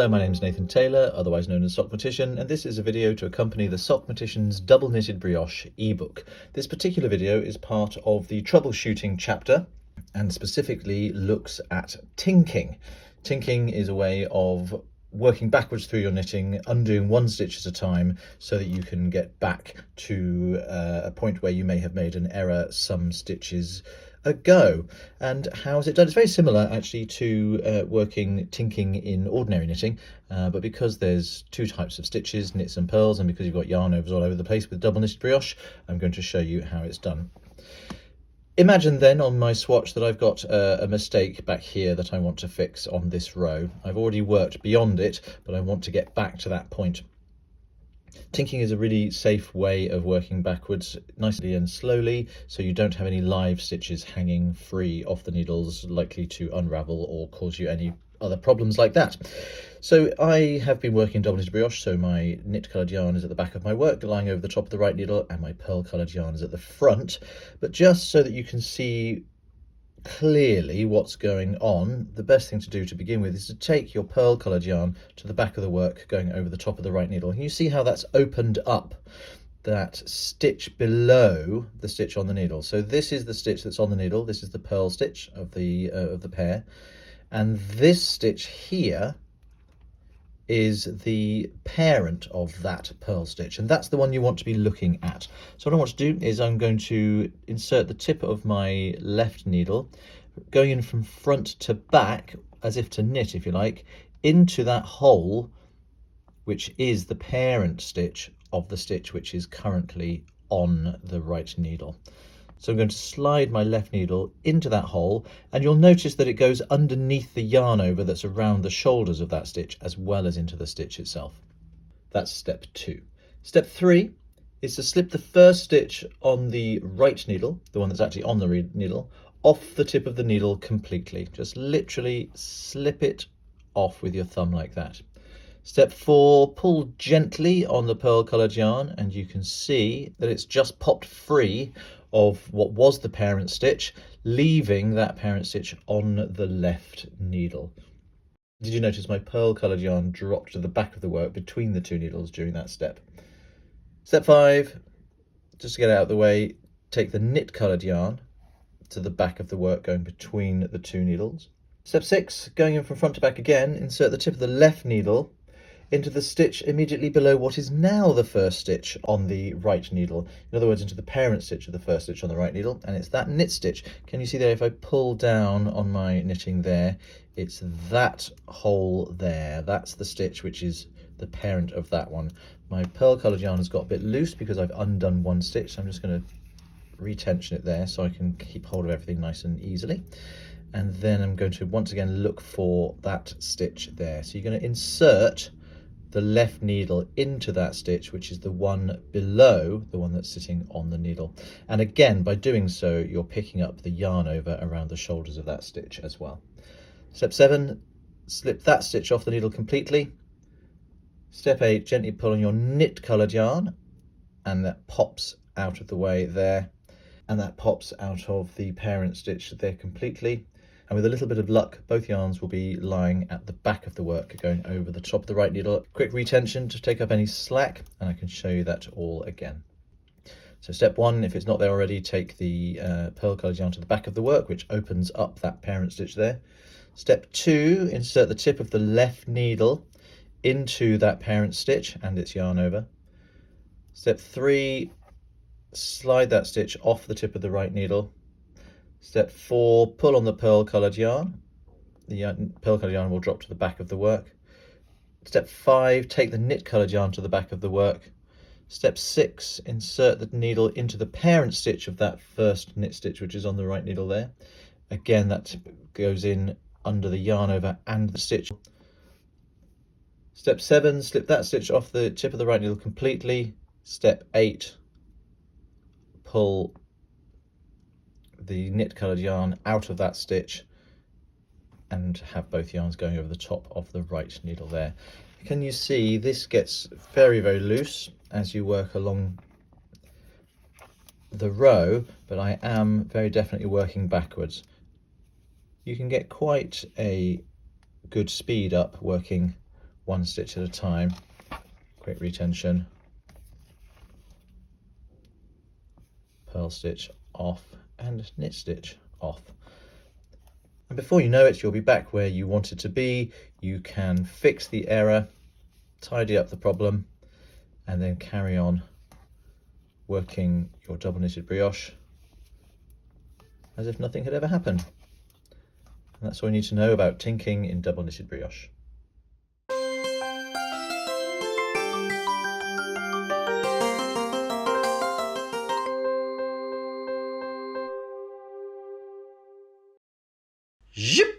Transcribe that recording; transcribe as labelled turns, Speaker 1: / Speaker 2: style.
Speaker 1: Hello, my name is Nathan Taylor, otherwise known as Sockmatician, and this is a video to accompany the Sockmatician's Double Knitted Brioche ebook. This particular video is part of the troubleshooting chapter and specifically looks at tinking. Tinking is a way of working backwards through your knitting, undoing one stitch at a time so that you can get back to a point where you may have made an error some stitches ago. And how is it done? It's very similar actually to working tinking in ordinary knitting, but because there's two types of stitches, knits and purls, and because you've got yarn overs all over the place with double knitted brioche, I'm going to show you how it's done. Imagine then on my swatch that I've got a mistake back here that I want to fix on this row. I've already worked beyond it, but I want to get back to that point. Tinking is a really safe way of working backwards nicely and slowly, so you don't have any live stitches hanging free off the needles likely to unravel or cause you any other problems like that. So I have been working double knitted brioche, so my knit coloured yarn is at the back of my work lying over the top of the right needle, and my pearl coloured yarn is at the front. But just so that you can see clearly what's going on, the best thing to do to begin with is to take your pearl coloured yarn to the back of the work going over the top of the right needle. And you see how that's opened up that stitch below the stitch on the needle. So this is the stitch that's on the needle, this is the pearl stitch of the pair, and this stitch here is the parent of that pearl stitch, and that's the one you want to be looking at. So what I want to do is I'm going to insert the tip of my left needle, going in from front to back, as if to knit, if you like, into that hole which is the parent stitch of the stitch which is currently on the right needle. So I'm going to slide my left needle into that hole, and you'll notice that it goes underneath the yarn over that's around the shoulders of that stitch as well as into the stitch itself. That's step 2. Step 3 is to slip the first stitch on the right needle, the one that's actually on the needle, off the tip of the needle completely. Just literally slip it off with your thumb like that. Step 4, pull gently on the pearl coloured yarn, and you can see that it's just popped free of what was the parent stitch, leaving that parent stitch on the left needle. Did you notice my pearl coloured yarn dropped to the back of the work between the two needles during that step? Step 5, just to get it out of the way, take the knit coloured yarn to the back of the work going between the two needles. Step 6, going in from front to back again, insert the tip of the left needle into the stitch immediately below what is now the first stitch on the right needle. In other words, into the parent stitch of the first stitch on the right needle, and it's that knit stitch. Can you see there, if I pull down on my knitting there, it's that hole there. That's the stitch which is the parent of that one. My pearl coloured yarn has got a bit loose because I've undone one stitch, so I'm just going to retension it there so I can keep hold of everything nice and easily. And then I'm going to once again look for that stitch there. So you're going to insert the left needle into that stitch, which is the one below the one that's sitting on the needle. And again, by doing so, you're picking up the yarn over around the shoulders of that stitch as well. Step 7, slip that stitch off the needle completely. Step 8, gently pull on your knit coloured yarn, and that pops out of the way there, and that pops out of the parent stitch there completely. And with a little bit of luck, both yarns will be lying at the back of the work going over the top of the right needle. Quick retention to take up any slack, and I can show you that all again. So step 1, if it's not there already, take the pearl coloured yarn to the back of the work, which opens up that parent stitch there. Step 2, insert the tip of the left needle into that parent stitch and its yarn over. Step 3, slide that stitch off the tip of the right needle. Step 4, pull on the pearl coloured yarn. The pearl coloured yarn will drop to the back of the work. Step 5, take the knit coloured yarn to the back of the work. Step 6, insert the needle into the parent stitch of that first knit stitch, which is on the right needle there. Again, that goes in under the yarn over and the stitch. Step 7, slip that stitch off the tip of the right needle completely. Step 8, pull the knit coloured yarn out of that stitch and have both yarns going over the top of the right needle there. Can you see this gets very, very loose as you work along the row, but I am very definitely working backwards. You can get quite a good speed up working one stitch at a time. Quick retension, purl stitch off, and knit stitch off. And before you know it, you'll be back where you wanted to be. You can fix the error, tidy up the problem, and then carry on working your double knitted brioche as if nothing had ever happened. And that's all you need to know about tinking in double knitted brioche. Zip!